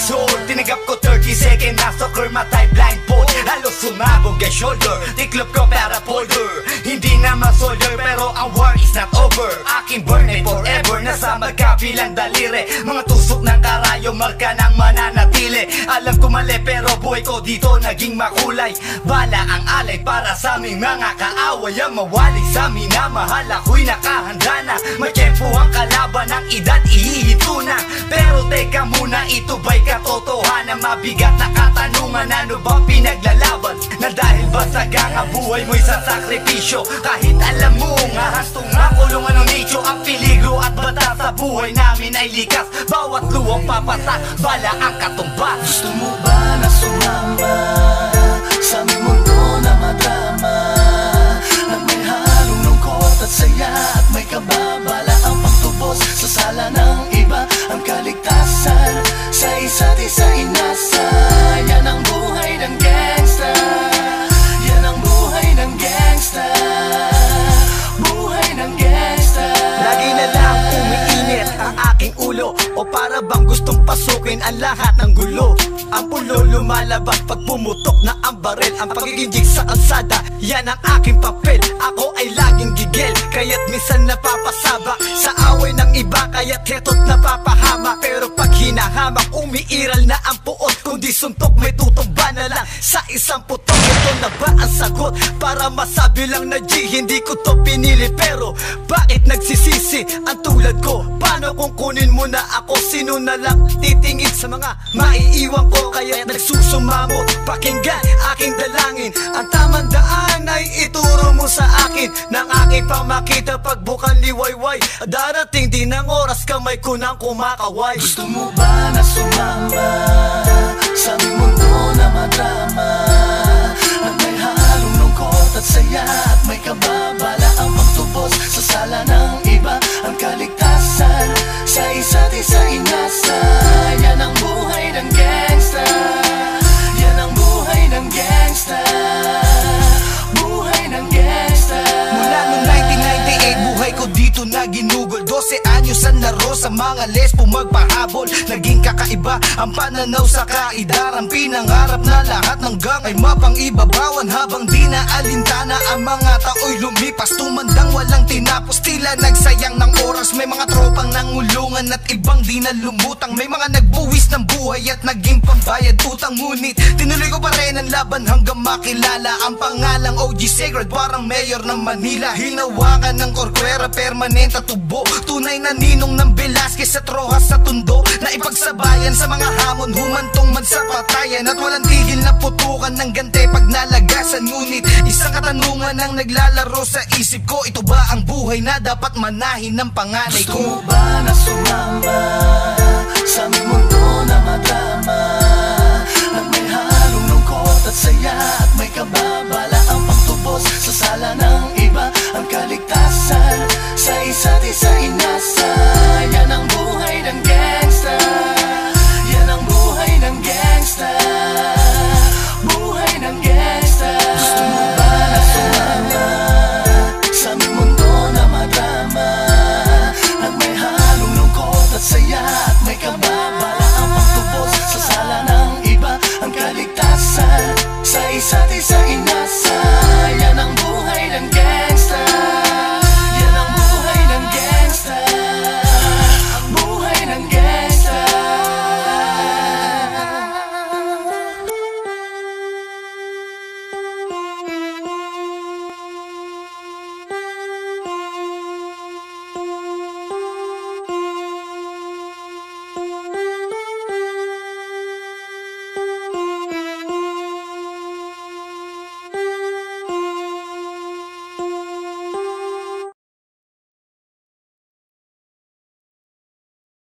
is whole. Tinagap ko 30 second na soccer matay blindfold. Halos sumabog kay shoulder, tiklop ko para folder. Hindi na ma-solder pero ang war is not over. Aking burn ay forever, nasa magkabilang daliri. Mga tusok ng karayo, marka ng mananatili. Alam ko mali pero buhay ko dito naging makulay. Bala ang alay para sa aming mga kaaway. Ang mawali sa minamahal, ako'y nakahanda na. May tempo ang kalaban ng edad, ihihito na. Pero teka muna, ito ba'y katotohanan? Mabigat na katanungan, ano ba pinaglalaban? Na dahil basag ang buhay mo'y sa sakripisyo. Kahit alam mo nga hastong ang kulungan ng nicho. Ang peligro at bata sa buhay namin ay likas. Bawat luwang papasa, bala ang katumbas. Gusto mo ba na sumama sa aming mundo na madrama? Na may halong lungkot at saya at may kababala ang pagtubos sa sala ng iba. Ang kaligtasan sa isa't isa inasa. Yan ang buhay ng gangsta. Yan ang buhay ng gangsta. Buhay ng gangsta. Lagi na lang umiinit ang aking ulo, o para bang gustong pasukin ang lahat ng gulo. Ang pulo lumalabas pag pumutok na ang barel. Ang pagiging jig sa kalsada, yan ang aking papel. Ako ay laging gigil, kaya't minsan napapasaba sa away ng iba, kaya't heto't napapahama. Pero pag hinahamak, umiiral na ang puot. Kundi suntok may tutumba na lang sa isang putok. Ito na ba ang sagot? Para masabi lang na G, hindi ko to pinili. Pero bakit nagsisisi ang tulad ko? Paano kung kunin mo na ako? Sino na lang titingin sa mga maiiwan ko? Kaya nagsusumamo, pakinggan aking dalangin. Ang tamang daan ay ituro mo sa akin. Nang aking pamakita pagbukan liwayway. Darating din ang oras kamay ko nang kumakaway. Gusto mo ba na sumama sa aming mundo na madrama? Na may halong lungkot at saya at may kababala ang pagtubos sa sala ng iba. Ang kaligtasan sa isa't isa inasa. Yan ang buhay ng gangsta. Yan ang buhay ng gangsta. Buhay ng gangsta. Mula noong 1998, buhay ko dito na ginugol. 12 anyos ang laro sa mga lesbo magpahabol. Naging kakaiba ang pananaw sa kaidaran. Pinangarap na lahat ng gang ay mapang-ibabawan. Habang di na alintana ang mga tao'y lumipas. Tumandang walang tinapos, tila nagsayang ng oras. May mga tropang nangulungan at ibang di na lumutang. May mga nagbuwis ng buhay at naging pambayad utang. Ngunit tinuloy ko pa rin ang laban hanggang makilala ang pangalang OG Sacred, parang mayor ng Manila. Hinawakan ng korkwera, permanent at tubo. Tunay na ninong ng Velasquez at Rojas sa tundo. Na ipagsabayan sa mga hamon, humantong man sa patayan. At walang tigil na putukan ng gante pag nalagasan. Ngunit isang katanungan ang naglalaro sa isip ko. Ito ba ang buhay na dapat manahin ng panganay ko? Gusto mo ba na sumama sa aming mundo na madrama? Na may halong lungkot at saya at may kababala ang pagtubos sa sala ng iba. Ang kaligtasan sa isa't isa inasa. Yan ang buhay ng gangsta. Yan ang buhay ng gangsta. Buhay ng gangsta. Gusto mo ba na sumama sa aming mundo na madrama? Na may halong lungkot at saya at may kababala ang pagtubos sa sala ng iba. Ang kaligtasan sa isa't isa